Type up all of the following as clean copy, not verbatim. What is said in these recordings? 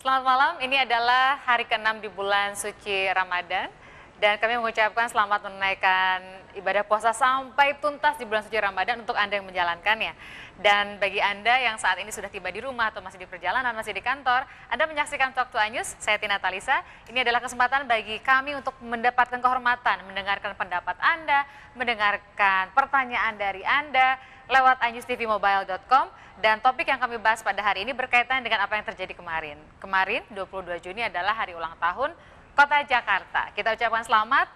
Selamat malam, ini adalah hari ke-6 di bulan suci Ramadan. Dan kami mengucapkan selamat menunaikan ibadah puasa sampai tuntas di bulan suci Ramadan untuk Anda yang menjalankannya. Dan bagi Anda yang saat ini sudah tiba di rumah atau masih di perjalanan, masih di kantor, Anda menyaksikan Talk to News, saya Tina Talisa. Ini adalah kesempatan bagi kami untuk mendapatkan kehormatan, mendengarkan pendapat Anda, mendengarkan pertanyaan dari Anda lewat iNewsTVMobile.com. Dan topik yang kami bahas pada hari ini berkaitan dengan apa yang terjadi kemarin. Kemarin 22 Juni adalah hari ulang tahun Kota Jakarta. Kita ucapkan selamat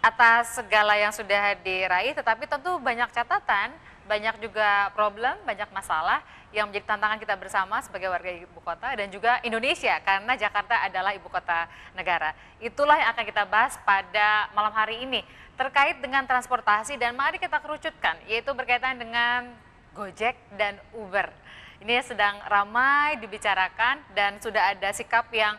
atas segala yang sudah diraih, tetapi tentu banyak catatan, banyak juga problem, banyak masalah yang menjadi tantangan kita bersama sebagai warga ibu kota dan juga Indonesia, karena Jakarta adalah ibu kota negara. Itulah yang akan kita bahas pada malam hari ini terkait dengan transportasi, dan mari kita kerucutkan, yaitu berkaitan dengan Gojek dan Uber. Ini sedang ramai dibicarakan dan sudah ada sikap yang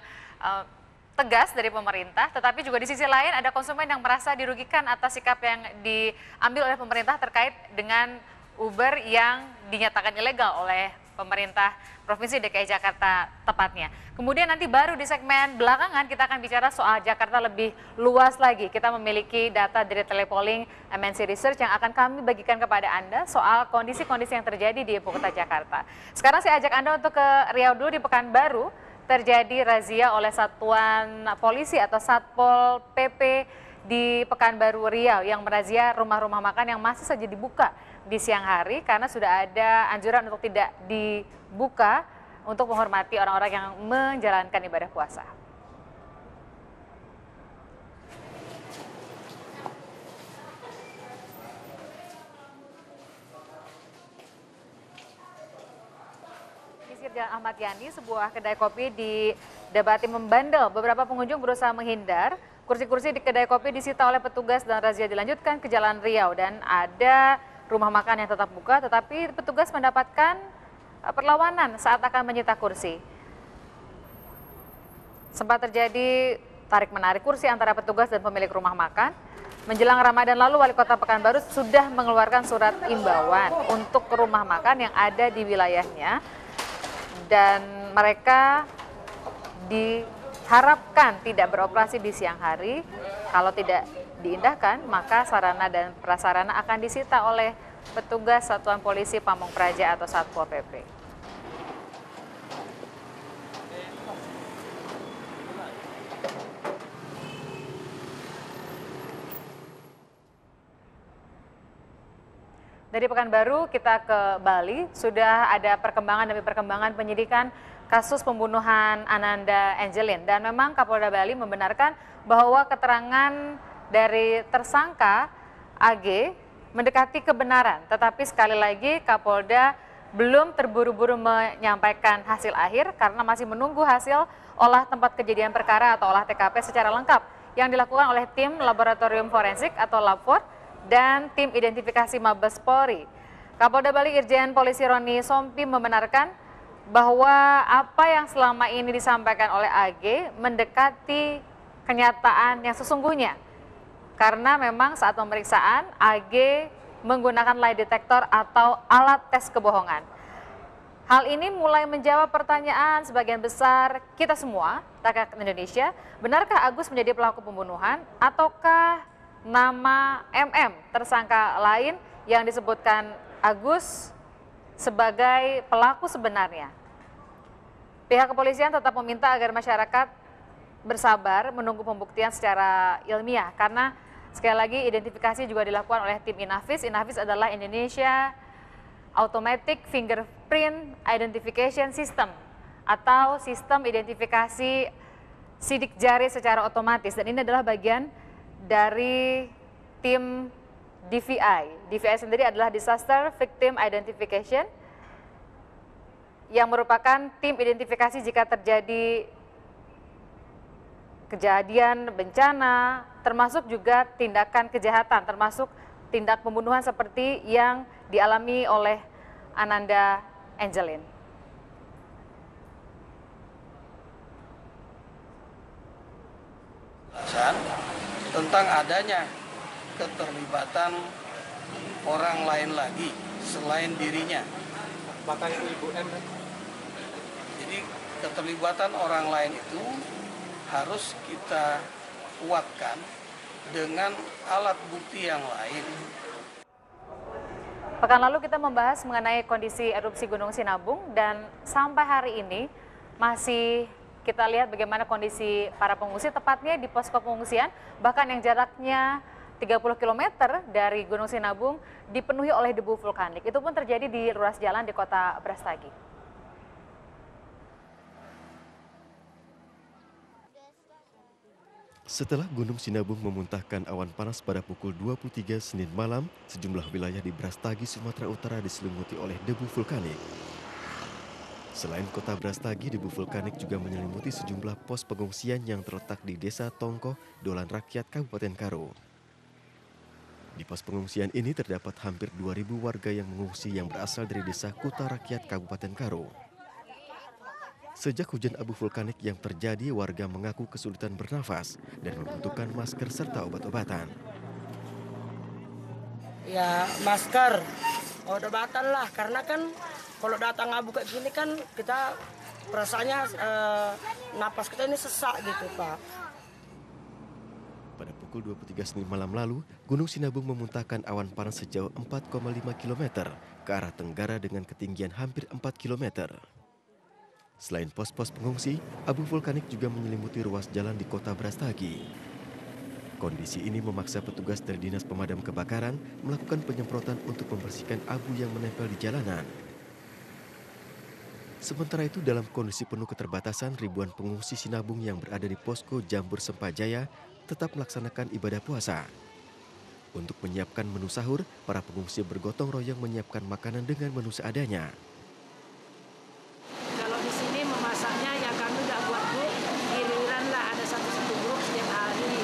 tegas dari pemerintah, tetapi juga di sisi lain ada konsumen yang merasa dirugikan atas sikap yang diambil oleh pemerintah terkait dengan Uber yang dinyatakan ilegal oleh pemerintah Provinsi DKI Jakarta tepatnya. Kemudian nanti baru di segmen belakangan kita akan bicara soal Jakarta lebih luas lagi. Kita memiliki data dari Telepolling MNC Research yang akan kami bagikan kepada Anda soal kondisi-kondisi yang terjadi di ibu kota Jakarta. Sekarang saya ajak Anda untuk ke Riau dulu. Di Pekanbaru terjadi razia oleh satuan polisi atau Satpol PP di Pekanbaru Riau yang merazia rumah-rumah makan yang masih saja dibuka di siang hari karena sudah ada anjuran untuk tidak dibuka untuk menghormati orang-orang yang menjalankan ibadah puasa. Di Jalan Ahmad Yani, sebuah kedai kopi di Dapati membandel. Beberapa pengunjung berusaha menghindar. Kursi-kursi di kedai kopi disita oleh petugas dan razia dilanjutkan ke Jalan Riau, dan ada rumah makan yang tetap buka, tetapi petugas mendapatkan perlawanan saat akan menyita kursi. Sempat terjadi tarik-menarik kursi antara petugas dan pemilik rumah makan. Menjelang Ramadan lalu, Wali Kota Pekanbaru sudah mengeluarkan surat imbauan untuk rumah makan yang ada di wilayahnya, dan mereka diharapkan tidak beroperasi di siang hari. Kalau tidak diindahkan, maka sarana dan prasarana akan disita oleh petugas Satuan Polisi Pamong Praja atau Satpol PP. Dari Pekanbaru kita ke Bali, sudah ada perkembangan demi perkembangan penyidikan kasus pembunuhan Ananda Angelin, dan memang Kapolda Bali membenarkan bahwa keterangan dari tersangka AG mendekati kebenaran, tetapi sekali lagi Kapolda belum terburu-buru menyampaikan hasil akhir karena masih menunggu hasil olah tempat kejadian perkara atau olah TKP secara lengkap yang dilakukan oleh tim laboratorium forensik atau Labfor dan tim identifikasi Mabes Polri. Kapolda Bali Irjen Polisi Roni Sompi membenarkan bahwa apa yang selama ini disampaikan oleh AG mendekati kenyataan yang sesungguhnya. Karena memang saat pemeriksaan AG menggunakan lie detector atau alat tes kebohongan. Hal ini mulai menjawab pertanyaan sebagian besar kita semua, rakyat Indonesia, benarkah Agus menjadi pelaku pembunuhan ataukah nama MM, tersangka lain yang disebutkan Agus sebagai pelaku sebenarnya? Pihak kepolisian tetap meminta agar masyarakat bersabar menunggu pembuktian secara ilmiah, karena sekali lagi identifikasi juga dilakukan oleh tim Inavis. Inavis adalah Indonesia Automatic Fingerprint Identification System atau sistem identifikasi sidik jari secara otomatis, dan ini adalah bagian dari tim DVI. DVI sendiri adalah Disaster Victim Identification, yang merupakan tim identifikasi jika terjadi kejadian bencana, termasuk juga tindakan kejahatan, termasuk tindak pembunuhan seperti yang dialami oleh Ananda Angelin. Tentang adanya keterlibatan orang lain lagi selain dirinya. Bahkan itu Ibu M. Jadi keterlibatan orang lain itu harus kita kuatkan dengan alat bukti yang lain. Pekan lalu kita membahas mengenai kondisi erupsi Gunung Sinabung dan sampai hari ini masih kita lihat bagaimana kondisi para pengungsi tepatnya di posko pengungsian, bahkan yang jaraknya 30 km dari Gunung Sinabung dipenuhi oleh debu vulkanik. Itu pun terjadi di ruas jalan di kota Brastagi. Setelah Gunung Sinabung memuntahkan awan panas pada pukul 23 Senin malam, sejumlah wilayah di Brastagi, Sumatera Utara diselimuti oleh debu vulkanik. Selain kota Brastagi, debu vulkanik juga menyelimuti sejumlah pos pengungsian yang terletak di Desa Tongkoh, Dolan Rakyat, Kabupaten Karo. Di pos pengungsian ini terdapat hampir 2.000 warga yang mengungsi yang berasal dari Desa Kuta Rakyat, Kabupaten Karo. Sejak hujan abu vulkanik yang terjadi, warga mengaku kesulitan bernafas dan membutuhkan masker serta obat-obatan. Ya masker, obat-obatan lah, karena kan kalau datang abu kayak gini kan kita perasaannya napas kita ini sesak gitu Pak. Pada pukul 23 Senin malam lalu, Gunung Sinabung memuntahkan awan panas sejauh 4,5 km ke arah tenggara dengan ketinggian hampir 4 km. Selain pos-pos pengungsi, abu vulkanik juga menyelimuti ruas jalan di kota Brastagi. Kondisi ini memaksa petugas dari Dinas Pemadam Kebakaran melakukan penyemprotan untuk membersihkan abu yang menempel di jalanan. Sementara itu, dalam kondisi penuh keterbatasan, ribuan pengungsi Sinabung yang berada di posko Jambur Sempajaya tetap melaksanakan ibadah puasa. Untuk menyiapkan menu sahur, para pengungsi bergotong royong menyiapkan makanan dengan menu seadanya. Kalau di sini memasaknya ya kami udah buat grup, giliran lah ada satu grup setiap hari.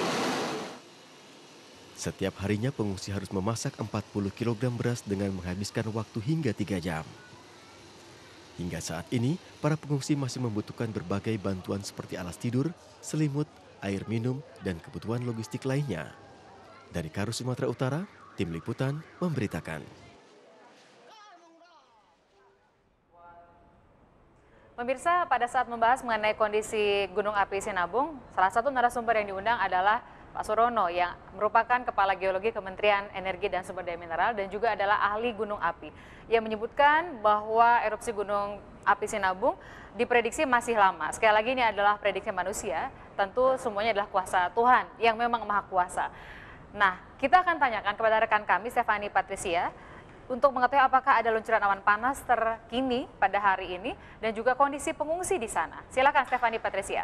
Setiap harinya pengungsi harus memasak 40 kg beras dengan menghabiskan waktu hingga 3 jam. Hingga saat ini, para pengungsi masih membutuhkan berbagai bantuan seperti alas tidur, selimut, air minum, dan kebutuhan logistik lainnya. Dari Karo, Sumatera Utara, Tim Liputan memberitakan. Pemirsa, pada saat membahas mengenai kondisi Gunung Api Sinabung, salah satu narasumber yang diundang adalah Pak Surono yang merupakan Kepala Geologi Kementerian Energi dan Sumber Daya Mineral dan juga adalah ahli gunung api. Ia menyebutkan bahwa erupsi Gunung Api Sinabung diprediksi masih lama. Sekali lagi ini adalah prediksi manusia, tentu semuanya adalah kuasa Tuhan yang memang maha kuasa. Nah, kita akan tanyakan kepada rekan kami, Stefani Patricia, untuk mengetahui apakah ada luncuran awan panas terkini pada hari ini dan juga kondisi pengungsi di sana. Silakan Stefani Patricia.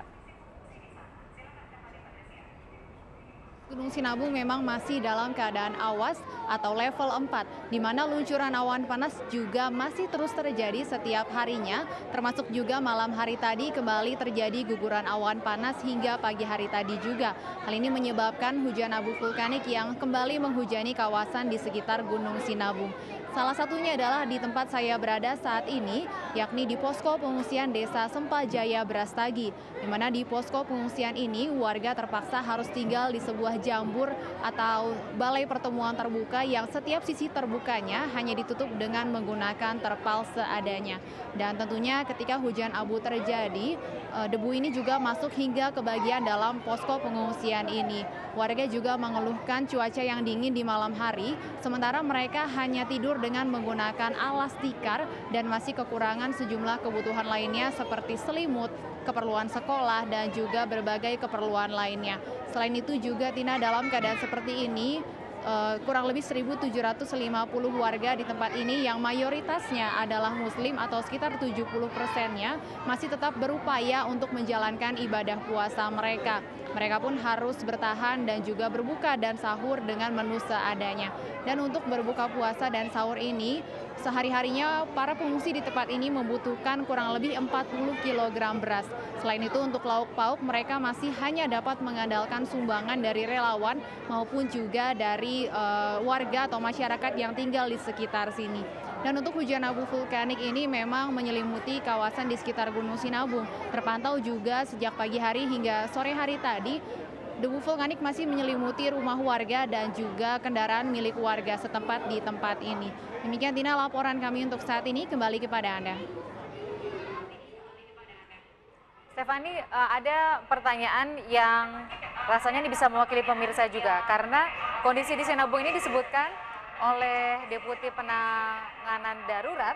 Gunung Sinabung memang masih dalam keadaan awas atau level 4, di mana luncuran awan panas juga masih terus terjadi setiap harinya, termasuk juga malam hari tadi kembali terjadi guguran awan panas hingga pagi hari tadi juga. Hal ini menyebabkan hujan abu vulkanik yang kembali menghujani kawasan di sekitar Gunung Sinabung. Salah satunya adalah di tempat saya berada saat ini, yakni di posko pengungsian Desa Sempajaya Brastagi, di mana di posko pengungsian ini warga terpaksa harus tinggal di sebuah jambur atau balai pertemuan terbuka yang setiap sisi terbukanya hanya ditutup dengan menggunakan terpal seadanya. Dan tentunya ketika hujan abu terjadi, debu ini juga masuk hingga ke bagian dalam posko pengungsian ini. Warga juga mengeluhkan cuaca yang dingin di malam hari, sementara mereka hanya tidur dengan menggunakan alas tikar dan masih kekurangan sejumlah kebutuhan lainnya seperti selimut, keperluan sekolah, dan juga berbagai keperluan lainnya. Selain itu juga Tina, dalam keadaan seperti ini, kurang lebih 1.750 warga di tempat ini yang mayoritasnya adalah muslim atau sekitar 70%-nya masih tetap berupaya untuk menjalankan ibadah puasa mereka. Mereka pun harus bertahan dan juga berbuka dan sahur dengan menu seadanya. Dan untuk berbuka puasa dan sahur ini, sehari-harinya para pengungsi di tempat ini membutuhkan kurang lebih 40 kg beras. Selain itu untuk lauk pauk mereka masih hanya dapat mengandalkan sumbangan dari relawan maupun juga dari warga atau masyarakat yang tinggal di sekitar sini. Dan untuk hujan abu vulkanik ini memang menyelimuti kawasan di sekitar Gunung Sinabung. Terpantau juga sejak pagi hari hingga sore hari tadi, debu vulkanik masih menyelimuti rumah warga dan juga kendaraan milik warga setempat di tempat ini. Demikian Tina laporan kami untuk saat ini, kembali kepada Anda. Stefani, ada pertanyaan yang rasanya ini bisa mewakili pemirsa juga, karena kondisi di Sinabung ini disebutkan oleh Deputi Penanganan Darurat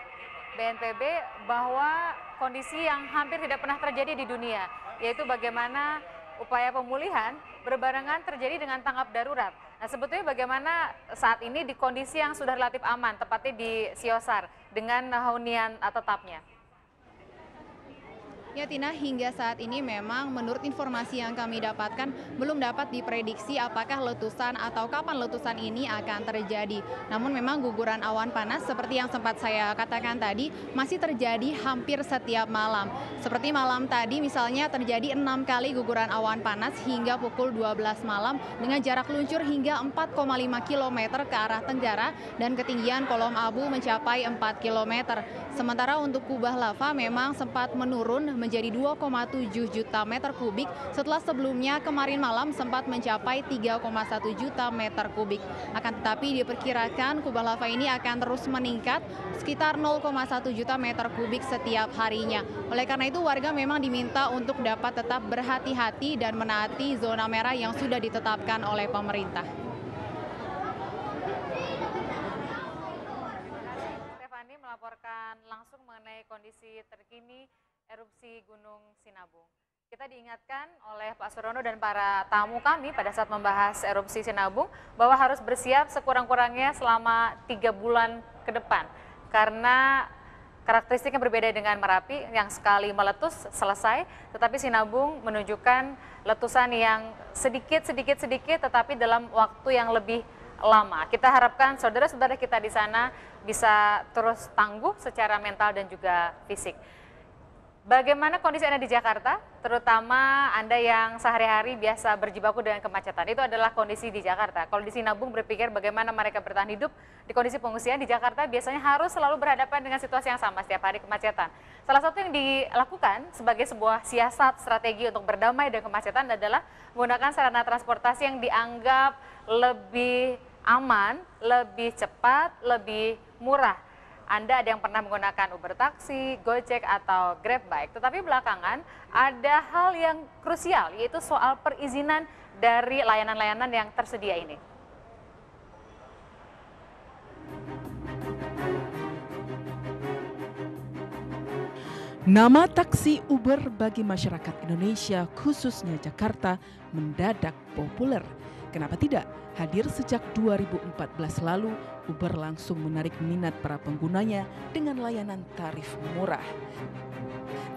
BNPB bahwa kondisi yang hampir tidak pernah terjadi di dunia, yaitu bagaimana upaya pemulihan berbarengan terjadi dengan tanggap darurat. Nah, sebetulnya bagaimana saat ini di kondisi yang sudah relatif aman, tepatnya di Siosar, dengan hunian tetapnya? Ya Tina, hingga saat ini memang menurut informasi yang kami dapatkan belum dapat diprediksi apakah letusan atau kapan letusan ini akan terjadi. Namun memang guguran awan panas seperti yang sempat saya katakan tadi masih terjadi hampir setiap malam. Seperti malam tadi misalnya terjadi 6 kali guguran awan panas hingga pukul 12 malam dengan jarak luncur hingga 4,5 km ke arah tenggara dan ketinggian kolom abu mencapai 4 km. Sementara untuk kubah lava memang sempat menurun menjadi 2,7 juta meter kubik setelah sebelumnya kemarin malam sempat mencapai 3,1 juta meter kubik. Akan tetapi diperkirakan kubah lava ini akan terus meningkat sekitar 0,1 juta meter kubik setiap harinya. Oleh karena itu warga memang diminta untuk dapat tetap berhati-hati dan menaati zona merah yang sudah ditetapkan oleh pemerintah. Stefani melaporkan langsung mengenai kondisi terkini erupsi Gunung Sinabung. Kita diingatkan oleh Pak Surono dan para tamu kami pada saat membahas erupsi Sinabung bahwa harus bersiap sekurang-kurangnya selama 3 bulan ke depan. Karena karakteristiknya berbeda dengan Merapi yang sekali meletus selesai, tetapi Sinabung menunjukkan letusan yang sedikit tetapi dalam waktu yang lebih lama. Kita harapkan saudara-saudara kita di sana bisa terus tangguh secara mental dan juga fisik. Bagaimana kondisi Anda di Jakarta, terutama Anda yang sehari-hari biasa berjibaku dengan kemacetan? Itu adalah kondisi di Jakarta. Kalau di Sinabung berpikir bagaimana mereka bertahan hidup di kondisi pengungsian, di Jakarta biasanya harus selalu berhadapan dengan situasi yang sama setiap hari kemacetan. Salah satu yang dilakukan sebagai sebuah siasat strategi untuk berdamai dengan kemacetan adalah menggunakan sarana transportasi yang dianggap lebih aman, lebih cepat, lebih murah. Anda ada yang pernah menggunakan Uber taksi, Gojek, atau Grab bike. Tetapi belakangan ada hal yang krusial, yaitu soal perizinan dari layanan-layanan yang tersedia ini. Nama taksi Uber bagi masyarakat Indonesia, khususnya Jakarta, mendadak populer. Kenapa tidak? Hadir sejak 2014 lalu, Uber langsung menarik minat para penggunanya dengan layanan tarif murah.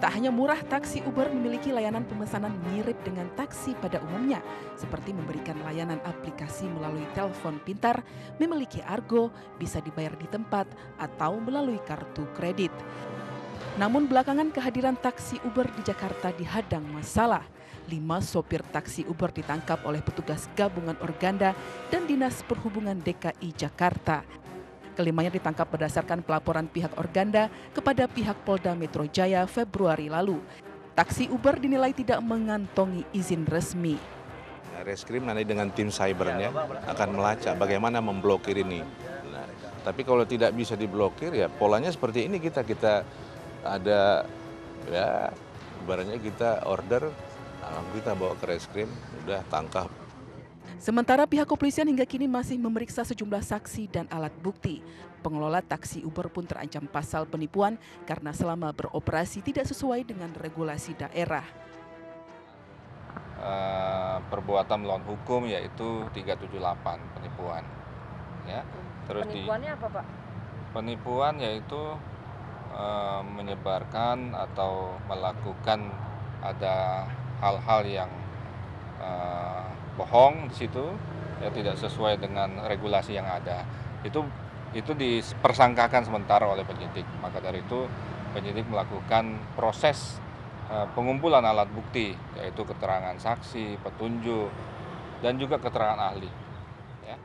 Tak hanya murah, taksi Uber memiliki layanan pemesanan mirip dengan taksi pada umumnya, seperti memberikan layanan aplikasi melalui telepon pintar, memiliki argo, bisa dibayar di tempat, atau melalui kartu kredit. Namun belakangan kehadiran taksi Uber di Jakarta dihadang masalah. 5 sopir taksi Uber ditangkap oleh petugas gabungan Organda dan Dinas Perhubungan DKI Jakarta. Kelimanya ditangkap berdasarkan pelaporan pihak Organda kepada pihak Polda Metro Jaya Februari lalu. Taksi Uber dinilai tidak mengantongi izin resmi. Reskrim nanti dengan tim cybernya akan melacak bagaimana memblokir ini. Nah, tapi kalau tidak bisa diblokir ya polanya seperti ini, kita ada ya ibaratnya kita order, kita bawa ke reskrim, udah tangkap. Sementara pihak kepolisian hingga kini masih memeriksa sejumlah saksi dan alat bukti. Pengelola taksi Uber pun terancam pasal penipuan karena selama beroperasi tidak sesuai dengan regulasi daerah. Perbuatan melawan hukum yaitu 378 penipuan. Ya. Terus penipuannya apa Pak? Penipuan yaitu menyebarkan atau melakukan ada hal-hal yang bohong di situ, ya tidak sesuai dengan regulasi yang ada. Itu dipersangkakan sementara oleh penyidik. Maka dari itu penyidik melakukan proses pengumpulan alat bukti, yaitu keterangan saksi, petunjuk, dan juga keterangan ahli. Ya.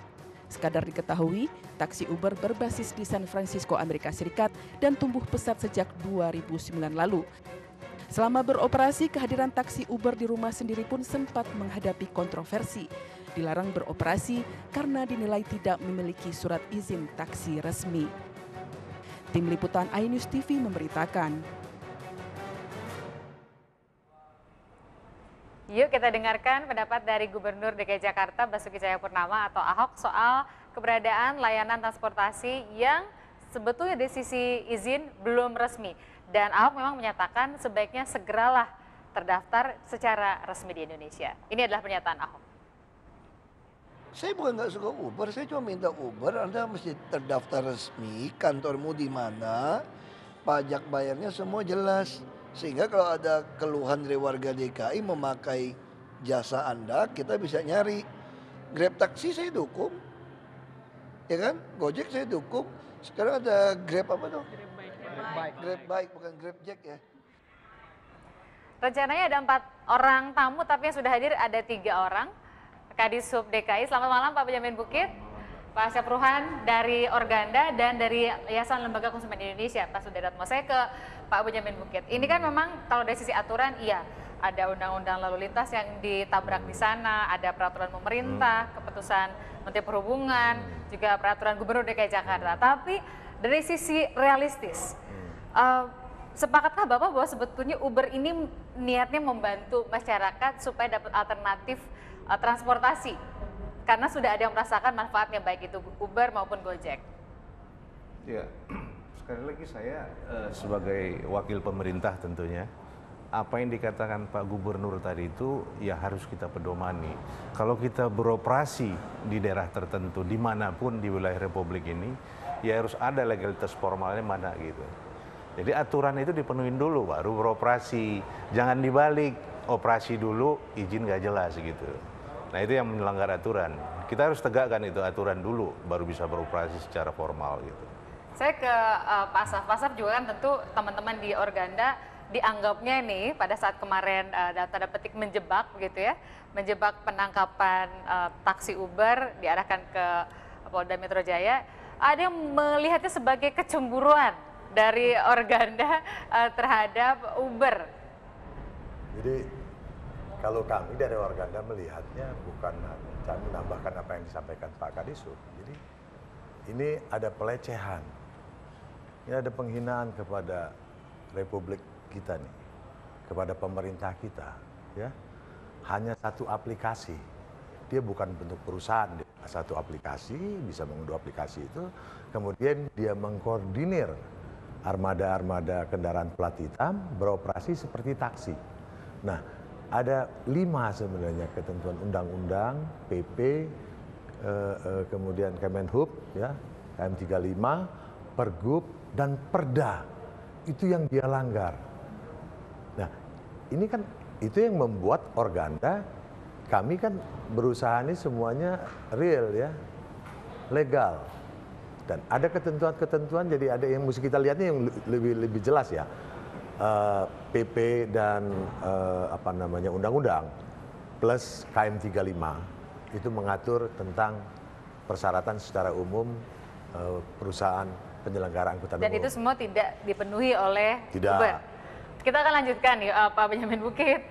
Sekadar diketahui, taksi Uber berbasis di San Francisco, Amerika Serikat dan tumbuh pesat sejak 2009 lalu. Selama beroperasi, kehadiran taksi Uber di rumah sendiri pun sempat menghadapi kontroversi. Dilarang beroperasi karena dinilai tidak memiliki surat izin taksi resmi. Tim Liputan iNews TV memberitakan. Yuk kita dengarkan pendapat dari Gubernur DKI Jakarta Basuki Cahayapurnama atau Ahok soal keberadaan layanan transportasi yang sebetulnya dari sisi izin belum resmi. Dan Ahok memang menyatakan sebaiknya segeralah terdaftar secara resmi di Indonesia. Ini adalah pernyataan Ahok. Saya bukan nggak suka Uber, saya cuma minta Uber, Anda mesti terdaftar resmi, kantormu di mana, pajak bayarnya semua jelas. Sehingga kalau ada keluhan dari warga DKI memakai jasa Anda, kita bisa nyari. Grab taksi saya dukung, ya kan? Gojek saya dukung. Sekarang ada Grab apa tuh? Grab Bike, bukan Grab Jack ya. Rencananya ada 4 orang tamu, tapi yang sudah hadir ada 3 orang. Kadisub DKI, selamat malam Pak Benjamin Bukit, Pak Syafruhan dari Organda dan dari Yayasan Lembaga Konsumen Indonesia, Pak Sudaratmo. Saya ke Pak Benjamin Bukit. Ini kan memang kalau dari sisi aturan, iya ada undang-undang lalu lintas yang ditabrak di sana, ada peraturan pemerintah, keputusan Menteri Perhubungan, juga peraturan Gubernur DKI Jakarta. Tapi dari sisi realistis, sepakatkah Bapak bahwa sebetulnya Uber ini niatnya membantu masyarakat supaya dapat alternatif transportasi? Karena sudah ada yang merasakan manfaatnya baik itu Uber maupun Gojek. Ya, sekali lagi saya sebagai wakil pemerintah tentunya, apa yang dikatakan Pak Gubernur tadi itu ya harus kita pedomani. Kalau kita beroperasi di daerah tertentu, dimanapun di wilayah Republik ini, ya harus ada legalitas formalnya mana gitu. Jadi aturan itu dipenuhin dulu baru beroperasi. Jangan dibalik, operasi dulu, izin nggak jelas gitu. Nah itu yang melanggar aturan. Kita harus tegakkan itu aturan dulu, baru bisa beroperasi secara formal gitu. Saya ke Pak Asaf. Pak Asaf juga kan tentu teman-teman di Organda dianggapnya nih pada saat kemarin tanda petik menjebak begitu ya, menjebak penangkapan taksi Uber diarahkan ke Polda Metro Jaya. Ada yang melihatnya sebagai kecemburuan dari Organda terhadap Uber. Jadi kalau kami dari Organda melihatnya bukan hanya menambahkan apa yang disampaikan Pak Kadisub. Jadi ini ada pelecehan, ini ada penghinaan kepada Republik kita nih, kepada pemerintah kita. Ya, hanya satu aplikasi, dia bukan bentuk perusahaan, dia satu aplikasi bisa mengunduh aplikasi itu, kemudian dia mengkoordinir armada-armada kendaraan plat hitam beroperasi seperti taksi. Nah, ada 5 sebenarnya ketentuan undang-undang, PP, kemudian Kemenhub, ya, KM 35, Pergub, dan Perda. Itu yang dia langgar. Nah, ini kan itu yang membuat Organda, kami kan berusaha ini semuanya real ya, legal. Dan ada ketentuan-ketentuan, jadi ada yang mesti kita lihatnya yang lebih jelas ya. PP dan undang-undang plus KM 35 itu mengatur tentang persyaratan secara umum perusahaan penyelenggara angkutan umum. Dan itu semua tidak dipenuhi oleh Tidak. Uber. Kita akan lanjutkan nih Pak Benjamin Bukit,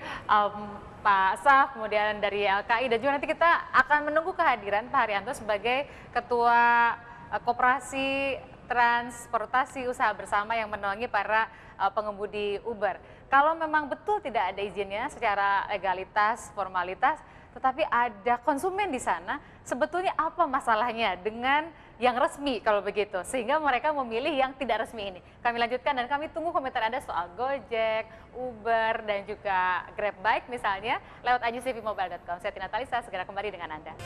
Pak Saf, kemudian dari LKI, dan juga nanti kita akan menunggu kehadiran Pak Haryanto sebagai Ketua Koperasi Transportasi Usaha Bersama yang menaungi para pengemudi Uber. Kalau memang betul tidak ada izinnya secara legalitas, formalitas, tetapi ada konsumen di sana, sebetulnya apa masalahnya dengan yang resmi kalau begitu? Sehingga mereka memilih yang tidak resmi ini. Kami lanjutkan dan kami tunggu komentar Anda soal Gojek, Uber, dan juga Grab Bike misalnya lewat ajustvmobile.com. Saya Tina Talisa, segera kembali dengan Anda.